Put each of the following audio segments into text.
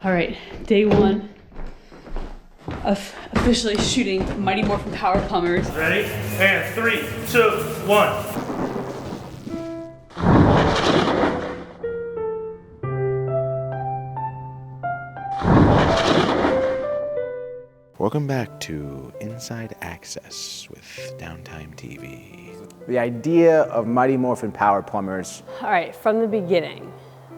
All right, day one of officially shooting Mighty Morphin Power Plumbers. Ready? And 3, 2, 1. Welcome back to Inside Access with Downtime TV. The idea of Mighty Morphin Power Plumbers. All right, from the beginning.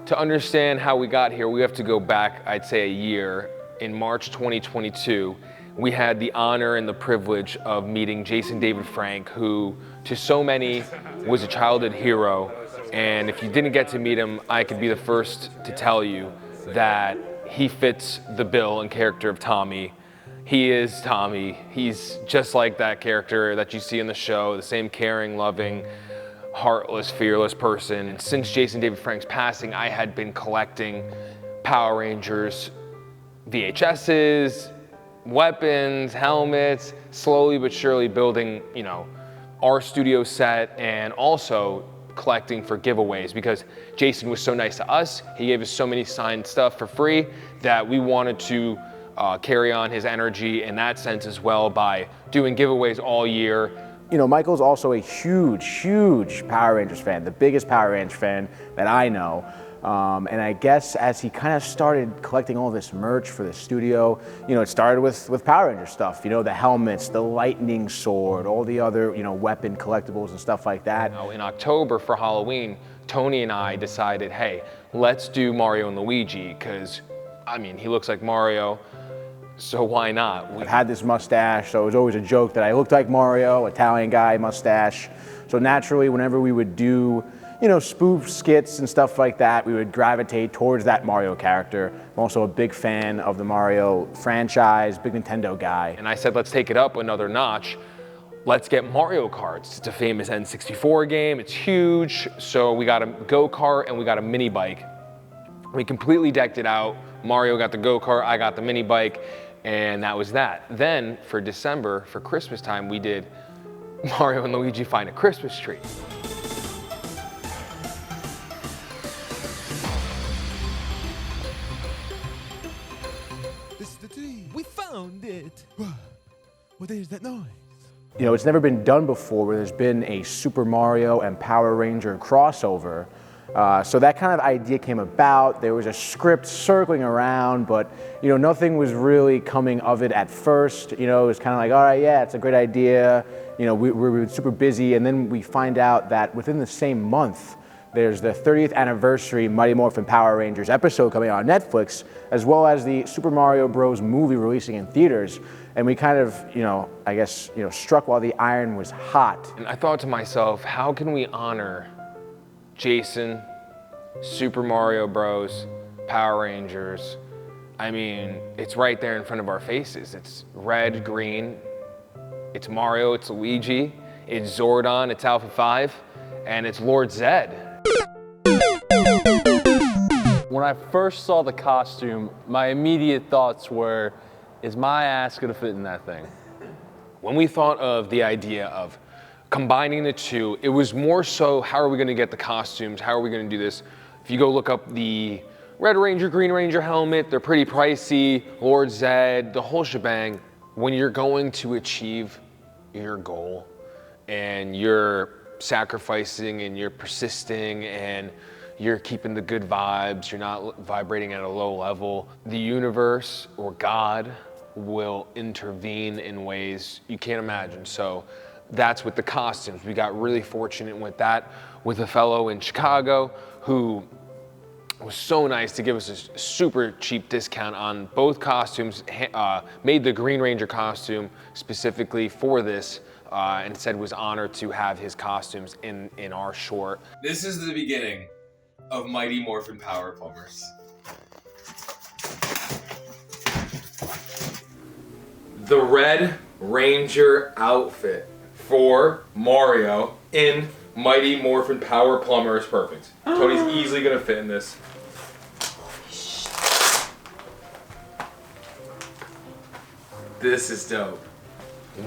To understand how we got here, we have to go back, I'd say, a year. In March 2022, we had the honor and the privilege of meeting Jason David Frank, who to so many was a childhood hero. And if you didn't get to meet him, I could be the first to tell you that he fits the bill and character of Tommy. He is Tommy. He's just like that character that you see in the show, the same caring, loving, heartless, fearless person. And since Jason David Frank's passing, I had been collecting Power Rangers VHSs, weapons, helmets, slowly but surely building, our studio set, and also collecting for giveaways because Jason was so nice to us. He gave us so many signed stuff for free that we wanted to carry on his energy in that sense as well by doing giveaways all year. Michael's also a huge Power Rangers fan, the biggest Power Rangers fan that I know. And I guess as he kind of started collecting all this merch for the studio, it started with Power Ranger stuff, the helmets, the lightning sword, all the other, weapon collectibles and stuff like that. Now, in October for Halloween, Tony and I decided, hey, let's do Mario and Luigi, because, he looks like Mario, so why not? I've had this mustache, so it was always a joke that I looked like Mario, Italian guy, mustache. So naturally, whenever we would do spoof skits and stuff like that, we would gravitate towards that Mario character. I'm also a big fan of the Mario franchise, big Nintendo guy. And I said, let's take it up another notch. Let's get Mario Karts. It's a famous N64 game, it's huge. So we got a go-kart and we got a mini bike. We completely decked it out. Mario got the go-kart, I got the mini bike, and that was that. Then for December, for Christmas time, we did Mario and Luigi Find a Christmas Tree. We found it! What is that noise? It's never been done before where there's been a Super Mario and Power Ranger crossover. So that kind of idea came about. There was a script circling around, but nothing was really coming of it at first. It was kind of like, all right, yeah, it's a great idea. We were super busy, and then we find out that within the same month, there's the 30th anniversary Mighty Morphin Power Rangers episode coming out on Netflix, as well as the Super Mario Bros. Movie releasing in theaters. And we kind of, struck while the iron was hot. And I thought to myself, how can we honor Jason, Super Mario Bros., Power Rangers? It's right there in front of our faces. It's red, green, it's Mario, it's Luigi, it's Zordon, it's Alpha 5, and it's Lord Zedd. When I first saw the costume, my immediate thoughts were, is my ass gonna fit in that thing? When we thought of the idea of combining the two, it was more so, how are we gonna get the costumes? How are we gonna do this? If you go look up the Red Ranger, Green Ranger helmet, they're pretty pricey, Lord Zedd, the whole shebang. When you're going to achieve your goal and you're sacrificing and you're persisting and you're keeping the good vibes, you're not vibrating at a low level, the universe or God will intervene in ways you can't imagine. So that's with the costumes. We got really fortunate with that, with a fellow in Chicago who was so nice to give us a super cheap discount on both costumes, made the Green Ranger costume specifically for this, and said was honored to have his costumes in our short. This is the beginning of Mighty Morphin Power Plumbers. The Red Ranger outfit for Mario in Mighty Morphin Power Plumbers. Perfect. Tony's easily gonna fit in this. This is dope.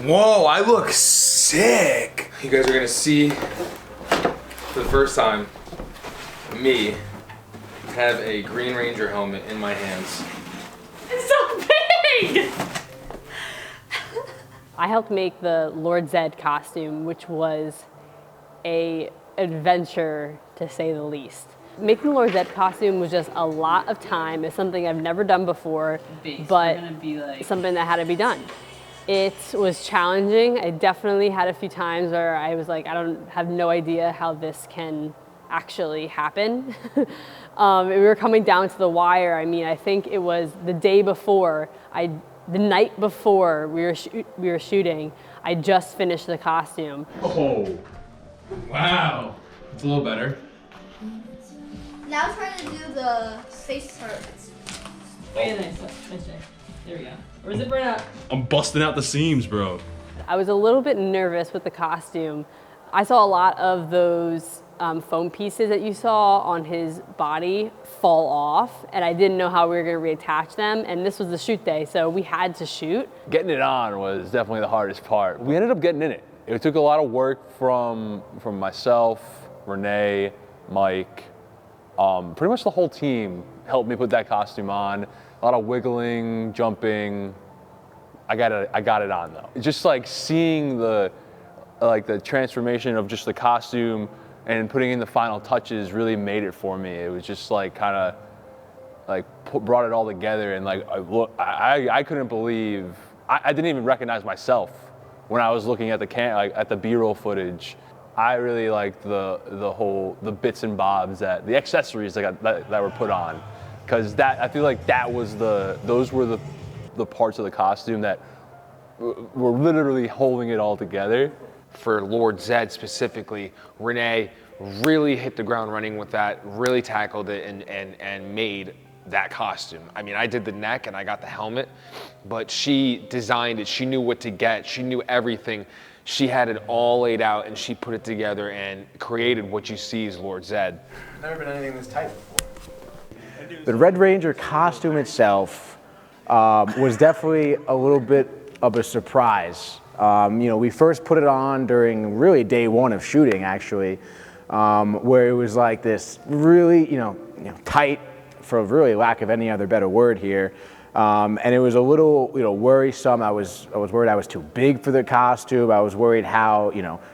Whoa, I look sick. You guys are gonna see for the first time me have a Green Ranger helmet in my hands. Intrigue! I helped make the Lord Zedd costume, which was a adventure to say the least. Making the Lord Zedd costume was just a lot of time. It's something I've never done before, but something that had to be done. It was challenging. I definitely had a few times where I was like, I have no idea how this can actually happen. We were coming down to the wire. I mean, I think it was the day before, the night before we were shooting, I just finished the costume. Oh, wow. It's a little better. Now trying to do the face hurts. Nice try. There we go. Or is it burn up? I'm busting out the seams, bro. I was a little bit nervous with the costume. I saw a lot of those foam pieces that you saw on his body fall off, and I didn't know how we were going to reattach them, and this was the shoot day, so we had to shoot. Getting it on was definitely the hardest part. We ended up getting in it. It took a lot of work from myself, Renee, Mike, pretty much the whole team helped me put that costume on. A lot of wiggling, jumping. I got it on though. Just like seeing the transformation of just the costume and putting in the final touches really made it for me. It was just like kind of like brought it all together, and like I couldn't believe, I didn't even recognize myself when I was looking at at the B-roll footage. I really liked the bits and bobs, the accessories that were put on, because I feel like those were the parts of the costume that were literally holding it all together. For Lord Zedd specifically, Renee really hit the ground running with that, really tackled it and made that costume. I mean, I did the neck and I got the helmet, but she designed it. She knew what to get. She knew everything. She had it all laid out and she put it together and created what you see as Lord Zedd. Never been anything this tight before. The Red Ranger costume itself was definitely a little bit of a surprise. We first put it on during really day one of shooting, actually, where it was like this really, tight, for really lack of any other better word here. And it was a little, worrisome. I was worried I was too big for the costume. I was worried how,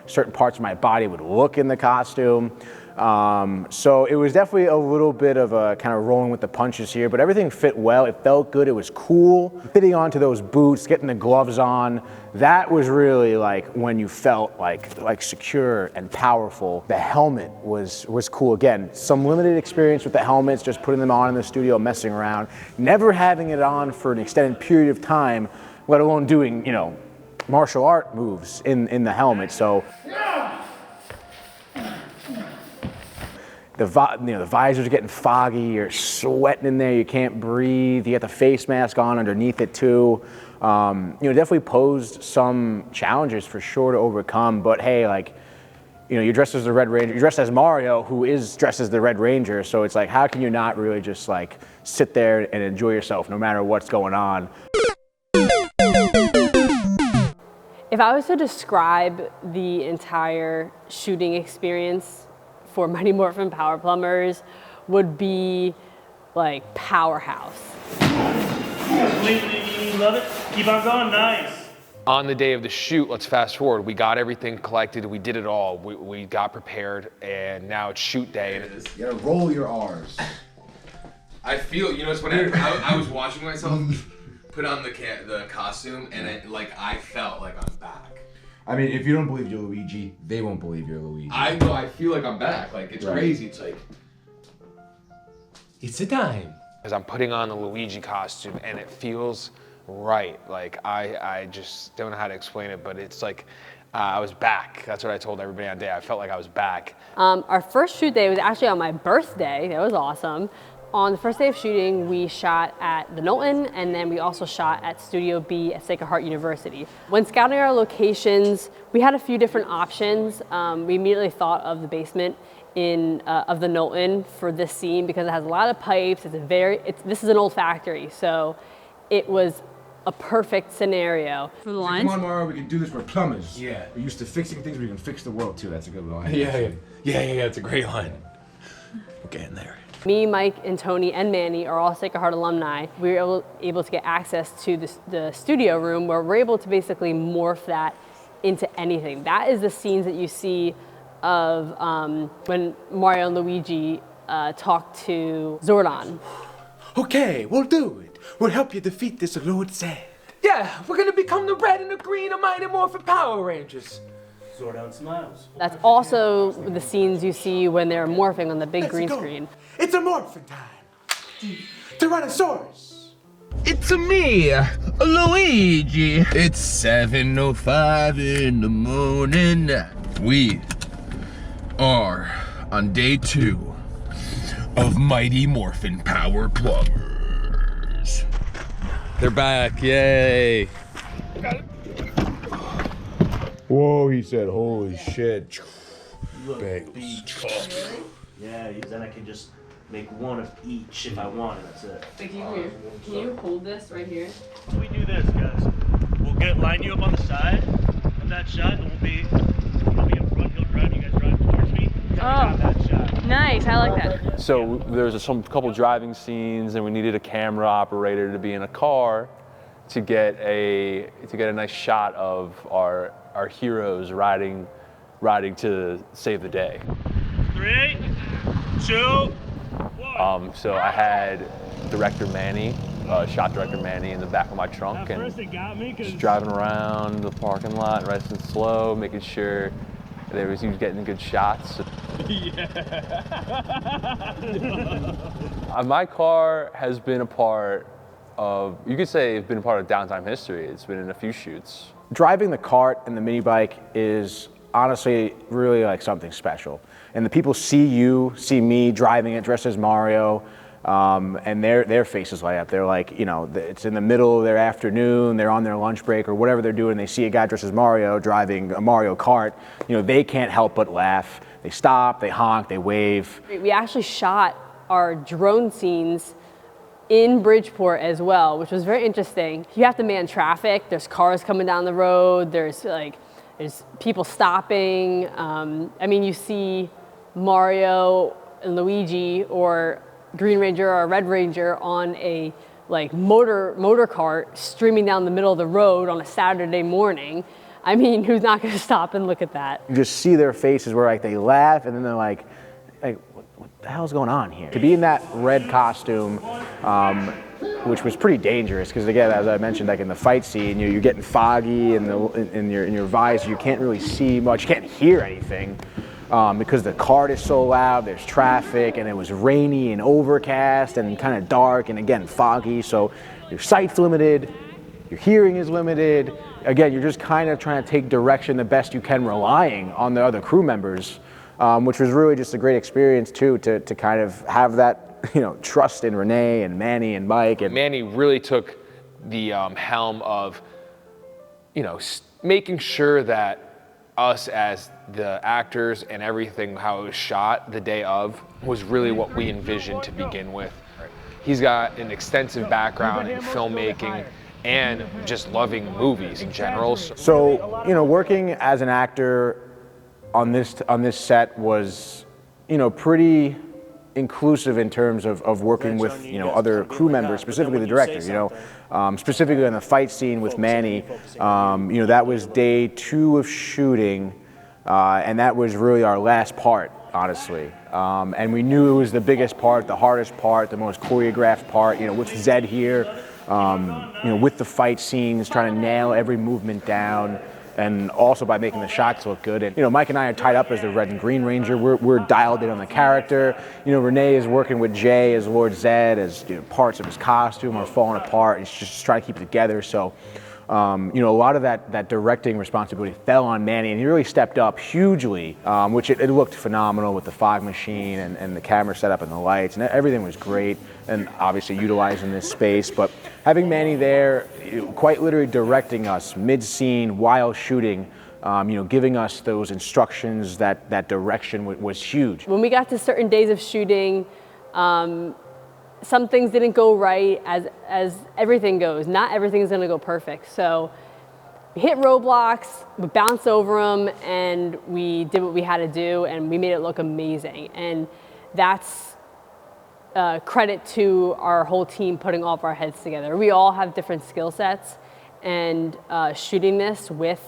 certain parts of my body would look in the costume. So it was definitely a little bit of a kind of rolling with the punches here, but everything fit well. It felt good. It was cool. Fitting onto those boots, getting the gloves on, that was really like when you felt like secure and powerful. The helmet was cool. Again, some limited experience with the helmets, just putting them on in the studio, messing around, never having it on for an extended period of time, let alone doing, martial art moves in the helmet. So the visor's getting foggy, you're sweating in there, you can't breathe, you got the face mask on underneath it too. Definitely posed some challenges for sure to overcome, but hey, you're dressed as the Red Ranger, you're dressed as Mario, who is dressed as the Red Ranger, so it's like, how can you not really just sit there and enjoy yourself no matter what's going on? If I was to describe the entire shooting experience for Mighty Morphin Power Plumbers, would be like powerhouse. You love it? Keep on going, nice. On the day of the shoot, let's fast forward. We got everything collected, we did it all. We got prepared, and now it's shoot day. You gotta roll your R's. I feel, it's funny, I was watching myself put on the costume, and I felt like I'm back. I mean, if you don't believe you're Luigi, they won't believe you're Luigi. I know, I feel like I'm back. It's crazy. It's like, it's a time. Because I'm putting on the Luigi costume and it feels right. I just don't know how to explain it, but it's like I was back. That's what I told everybody on day. I felt like I was back. Our first shoot day was actually on my birthday. That was awesome. On the first day of shooting, we shot at the Knowlton, and then we also shot at Studio B at Sacred Heart University. When scouting our locations, we had a few different options. We immediately thought of the basement of the Knowlton for this scene because it has a lot of pipes. This is an old factory, so it was a perfect scenario. For the lines? Come on, Mario, we can do this. We're plumbers. Yeah. We're used to fixing things. We can fix the world too. That's a good line. Yeah, it's a great line. We're getting there. Me, Mike, and Tony, and Manny are all Sacred Heart alumni. We were able to get access to the studio room where we're able to basically morph that into anything. That is the scenes that you see of when Mario and Luigi talk to Zordon. Okay, we'll do it. We'll help you defeat this Lord Zedd. Yeah, we're gonna become the red and the green of Mighty Morphin Power Rangers. Zordon smiles. That's also the scenes you see when they're morphing on the big Let's green go. screen. It's a morphin' time. Tyrannosaurus. It's me, Luigi. It's 7:05 in the morning. We are on day 2 of Mighty Morphin Power Plumbers. They're back, yay. Whoa, he said, holy shit. Look, Bagels. yeah, then I can just make one of each if I wanted. That's it. Can you hold this right here? We do this, guys. We'll line you up on the side of that shot, and I'll be in front. He'll drive. You guys drive towards me. Oh. That shot. Nice, I like that. So there was a couple driving scenes, and we needed a camera operator to be in a car to get a nice shot of our heroes riding to save the day. 3, 2, 1. So I had director Manny, shot director Manny, in the back of my trunk, At and first it got me just driving around the parking lot, nice and slow, making sure he was getting good shots. My car has been a part of, you could say it's been a part of Downtime history. It's been in a few shoots. Driving the cart and the mini bike is honestly really like something special. And the people see me driving it dressed as Mario, and their faces light up. They're like, you know, it's in the middle of their afternoon, they're on their lunch break or whatever they're doing, they see a guy dressed as Mario driving a Mario kart, you know, they can't help but laugh. They stop, they honk, they wave. We actually shot our drone scenes in Bridgeport as well, which was very interesting. You have to man traffic. There's cars coming down the road. There's people stopping. I mean, you see Mario and Luigi or Green Ranger or Red Ranger on a motor cart streaming down the middle of the road on a Saturday morning. I mean, who's not going to stop and look at that? You just see their faces where like they laugh and then they're like what the hell's going on here? To be in that red costume, which was pretty dangerous because again, as I mentioned, like in the fight scene, you're getting foggy in your visor. You can't really see much. You can't hear anything because the cart is so loud. There's traffic, and it was rainy and overcast and kind of dark and again foggy. So your sight's limited, your hearing is limited. Again, you're just kind of trying to take direction the best you can, relying on the other crew members. Which was really just a great experience too, to kind of have that, you know, trust in Renee and Manny and Mike. And Manny really took the helm of, you know, making sure that us as the actors and everything, how it was shot the day of, was really what we envisioned to begin with. He's got an extensive background in filmmaking and just loving movies in general. So, you know, working as an actor on this set was, you know, pretty inclusive in terms of working with, you know, other crew members, specifically the director, you know, specifically on the fight scene with Manny. You know, that was day 2 of shooting, and that was really our last part, honestly. And we knew it was the biggest part, the hardest part, the most choreographed part, you know, with Zedd here, you know, with the fight scenes, trying to nail every movement down. And also by making the shots look good. And, you know, Mike and I are tied up as the Red and Green Ranger. We're dialed in on the character. You know, Renee is working with Jay as Lord Zedd, as, you know, parts of his costume are falling apart. He's just trying to keep it together. So, you know, a lot of that directing responsibility fell on Manny, and he really stepped up hugely, which it looked phenomenal with the fog machine and the camera setup and the lights, and everything was great, and obviously utilizing this space. But having Manny there, quite literally directing us mid-scene while shooting, you know, giving us those instructions, that direction was huge. When we got to certain days of shooting, some things didn't go right, as everything goes. Not everything's gonna go perfect. So we hit roadblocks, we bounced over them, and we did what we had to do, and we made it look amazing. And that's credit to our whole team putting all of our heads together. We all have different skill sets, and shooting this with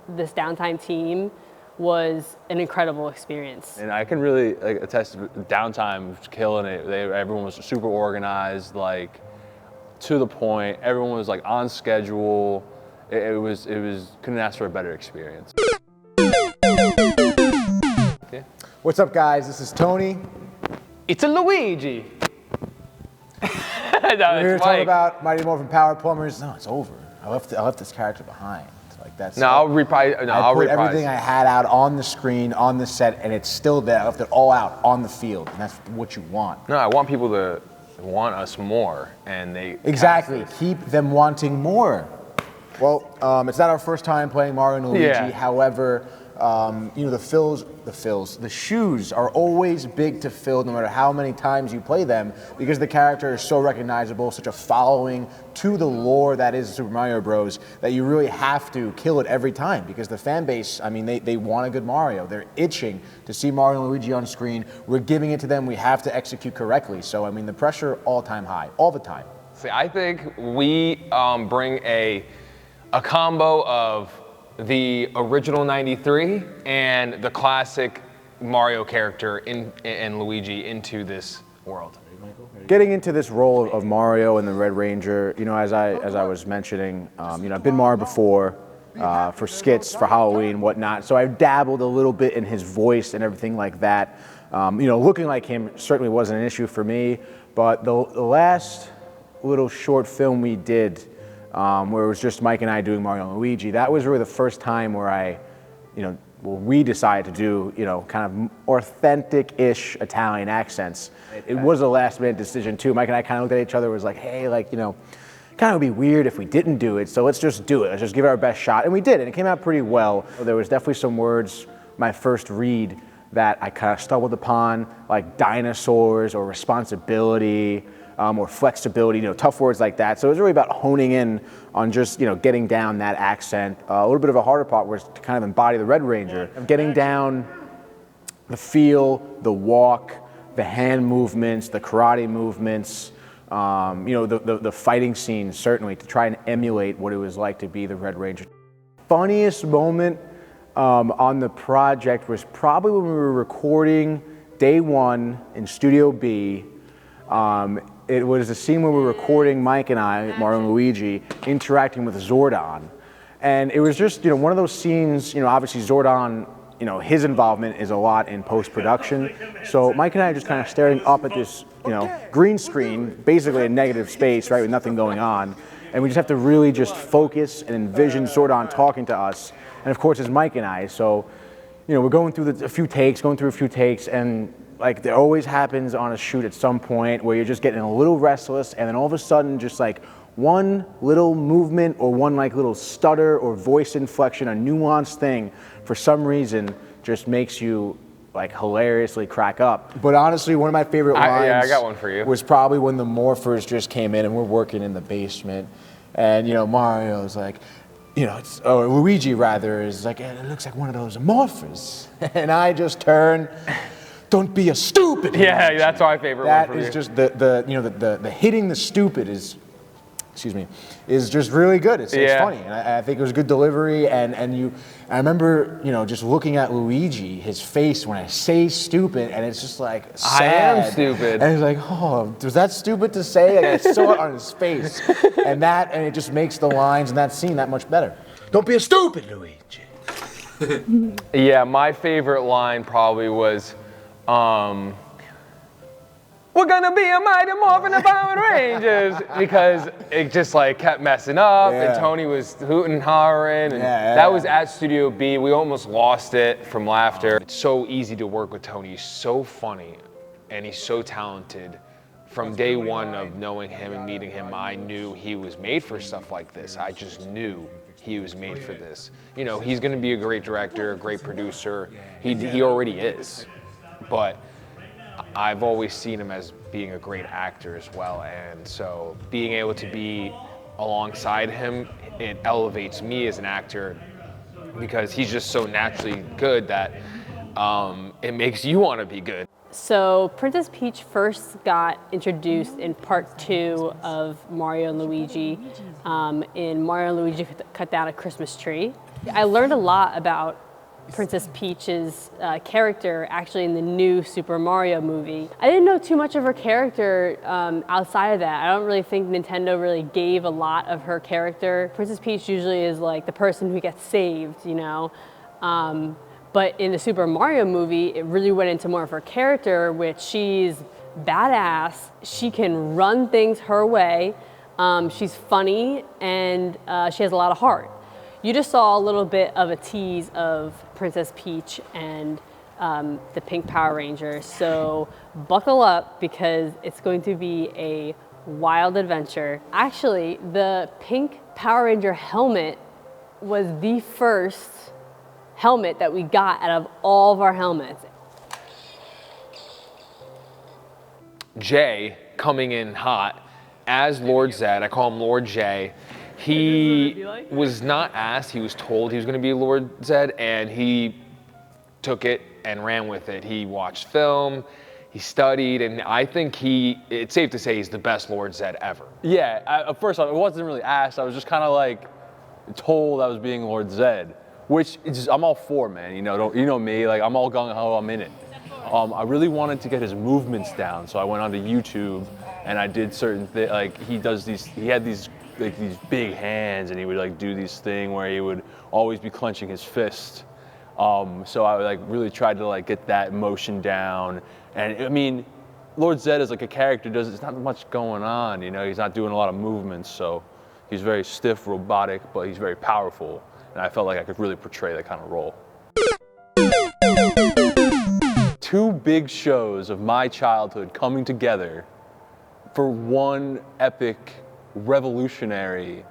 this Downtime team was an incredible experience. And I can really attest to Downtime killing it. Everyone was super organized, like to the point. Everyone was like on schedule. It was couldn't ask for a better experience. Yeah. What's up, guys? This is Tony. It's a Luigi. We're here to talk about Mighty Morphin Power Plumbers. No, it's over. I left this character behind. Like that's. No, I'll reprise. No, I'll put reprise. everything I had out on the screen, on the set, and it's still there. I left it all out on the field, and that's what you want. No, I want people to want us more, and they exactly keep them wanting more. Well, it's not our first time playing Mario and Luigi. Yeah. However, you know, the shoes are always big to fill no matter how many times you play them, because the character is so recognizable, such a following to the lore that is Super Mario Bros. That you really have to kill it every time, because the fan base, I mean, they want a good Mario. They're itching to see Mario and Luigi on screen. We're giving it to them. We have to execute correctly. So, I mean, the pressure all-time high, all the time. See, I think we bring a combo of the original 93 and the classic Mario character and Luigi into this world. Getting into this role of Mario and the Red Ranger, you know, as I was mentioning, you know, I've been Mario before for skits, for Halloween, whatnot. So I've dabbled a little bit in his voice and everything like that. You know, looking like him certainly wasn't an issue for me. But the last little short film we did, where it was just Mike and I doing Mario and Luigi, that was really the first time where we decided to do, you know, kind of authentic-ish Italian accents. It was a last-minute decision too. Mike and I kind of looked at each other and was like, hey, like, you know, kind of would be weird if we didn't do it, so let's just do it. Let's just give it our best shot. And we did, and it came out pretty well. There was definitely some words, my first read, that I kind of stumbled upon, like dinosaurs or responsibility, or flexibility, you know, tough words like that. So it was really about honing in on just, you know, getting down that accent. A little bit of a harder part was to kind of embody the Red Ranger, of getting down the feel, the walk, the hand movements, the karate movements, you know, the fighting scenes, certainly, to try and emulate what it was like to be the Red Ranger. Funniest moment on the project was probably when we were recording day one in Studio B. It was a scene where we were recording, Mike and I, Mario and Luigi, interacting with Zordon. And it was just, you know, one of those scenes, you know, obviously Zordon, you know, his involvement is a lot in post-production. So Mike and I are just kind of staring up at this, you know, green screen, basically a negative space, right, with nothing going on. And we just have to really just focus and envision Zordon talking to us. And of course, it's Mike and I. So, you know, we're going through a few takes, and like there always happens on a shoot at some point where you're just getting a little restless, and then all of a sudden just like one little movement or one like little stutter or voice inflection, a nuanced thing, for some reason just makes you like hilariously crack up. But honestly, one of my favorite lines I got one for you. Was probably when the Morphers just came in and we're working in the basement, and you know, Mario's like, you know, or Luigi rather, is like, it looks like one of those Morphers. And I just turn, don't be a stupid. Yeah, that's my favorite one from you. That is just the hitting the stupid is, excuse me, is just really good. It's funny, and I think it was good delivery. And I remember, you know, just looking at Luigi, his face when I say stupid, and it's just like sad. I am stupid. And he's like, oh, was that stupid to say? And I saw it on his face, and it just makes the lines in that scene that much better. Don't be a stupid, Luigi. Yeah, my favorite line probably was, we're gonna be a Mighty Morphin Power Rangers, because it just like kept messing up, and Tony was hooting and hollering, and that was at Studio B. We almost lost it from laughter. It's so easy to work with Tony. He's so funny, and he's so talented. From day one of knowing him and meeting him, I knew he was made for stuff like this. I just knew he was made for this. You know, he's gonna be a great director, a great producer. He already is, but I've always seen him as being a great actor as well, and so being able to be alongside him, it elevates me as an actor, because he's just so naturally good that it makes you want to be good. So Princess Peach first got introduced in part 2 of Mario and Luigi, in Mario and Luigi Cut Down a Christmas Tree. I learned a lot about Princess Peach's character actually in the new Super Mario movie. I didn't know too much of her character outside of that. I don't really think Nintendo really gave a lot of her character. Princess Peach usually is like the person who gets saved, you know? But in the Super Mario movie, it really went into more of her character, which she's badass. She can run things her way. She's funny, and she has a lot of heart. You just saw a little bit of a tease of Princess Peach and the Pink Power Rangers. So buckle up because it's going to be a wild adventure. Actually, the Pink Power Ranger helmet was the first helmet that we got out of all of our helmets. Jay coming in hot as Lord Zedd. I call him Lord J. He was not asked, he was told he was going to be Lord Zedd, and he took it and ran with it. He watched film, he studied, and I think it's safe to say he's the best Lord Zedd ever. Yeah, at first I wasn't really asked, I was just kind of like told I was being Lord Zedd, which I'm all for, man. You know me, like I'm all gung-ho, I'm in it. I really wanted to get his movements down, so I went onto YouTube and I did certain things, like he had these big hands, and he would like do these thing where he would always be clenching his fist. So I like really tried to like get that motion down. And I mean, Lord Zedd is like a character, there's not much going on, you know, he's not doing a lot of movements, so he's very stiff, robotic, but he's very powerful. And I felt like I could really portray that kind of role. 2 big shows of my childhood coming together for one epic, revolutionary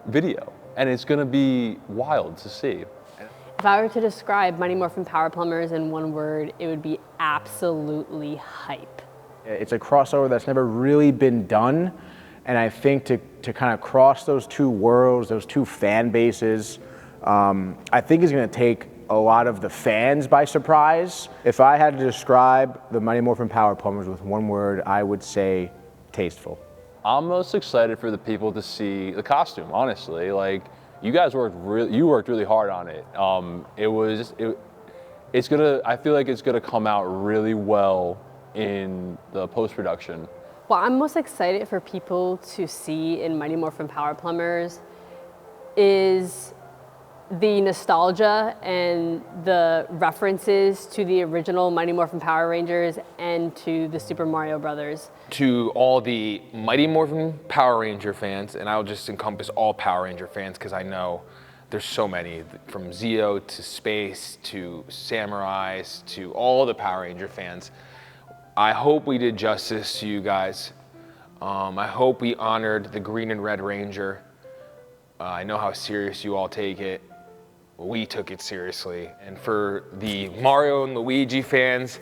video. And it's gonna be wild to see. If I were to describe Mighty Morphin Power Plumbers in one word, it would be absolutely hype. It's a crossover that's never really been done. And I think to kind of cross those 2 worlds, those 2 fan bases, I think is going to take a lot of the fans by surprise. If I had to describe the Mighty Morphin Power Plumbers with one word, I would say tasteful. I'm most excited for the people to see the costume, honestly. Like, you guys worked really hard on it. I feel like it's gonna come out really well in the post-production. What I'm most excited for people to see in Mighty Morphin Power Plumbers is the nostalgia and the references to the original Mighty Morphin Power Rangers and to the Super Mario Brothers. To all the Mighty Morphin Power Ranger fans, and I'll just encompass all Power Ranger fans because I know there's so many, from Zeo to Space to Samurais to all the Power Ranger fans. I hope we did justice to you guys. I hope we honored the Green and Red Ranger. I know how serious you all take it. We took it seriously. And for the Mario and Luigi fans,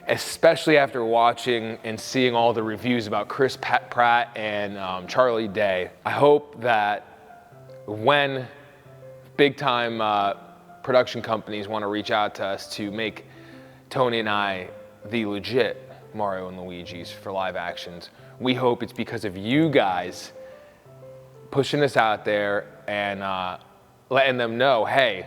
especially after watching and seeing all the reviews about Chris Pratt and Charlie Day, I hope that when big time production companies want to reach out to us to make Tony and I the legit Mario and Luigi's for live actions, we hope it's because of you guys pushing us out there and letting them know, hey,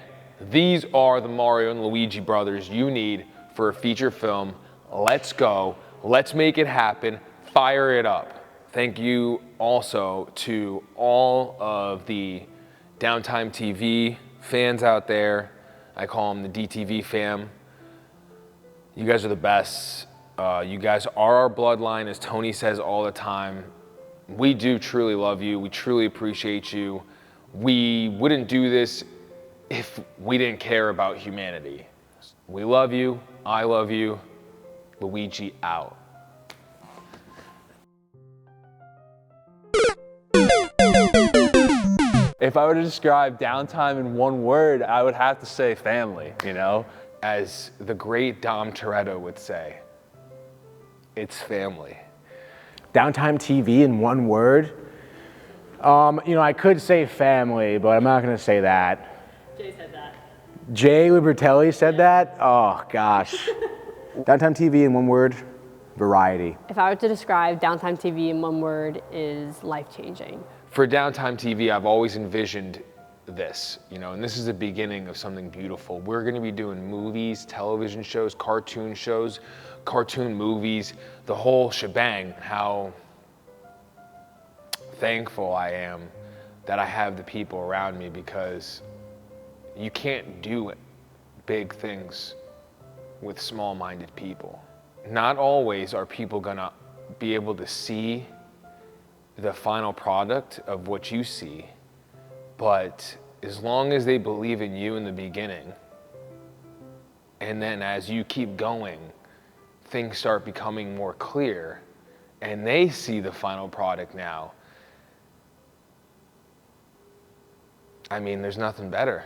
these are the Mario and Luigi brothers you need for a feature film. Let's go, let's make it happen, fire it up. Thank you also to all of the Downtime TV fans out there. I call them the DTV fam. You guys are the best. You guys are our bloodline, as Tony says all the time. We do truly love you. We truly appreciate you. We wouldn't do this if we didn't care about humanity. We love you. I love you. Luigi out. If I were to describe Downtime in one word, I would have to say family, you know? As the great Dom Toretto would say, it's family. Downtime TV in one word? You know, I could say family, but I'm not gonna say that. Jay said that. Jay Libertelli said that? Oh, gosh. Downtime TV in one word, variety. If I were to describe Downtime TV in one word, is life-changing. For Downtime TV, I've always envisioned this, you know, and this is the beginning of something beautiful. We're gonna be doing movies, television shows, cartoon movies, the whole shebang. How thankful I am that I have the people around me, because you can't do big things with small-minded people. Not always are people gonna be able to see the final product of what you see, but as long as they believe in you in the beginning, and then as you keep going, things start becoming more clear, and they see the final product now, I mean, there's nothing better.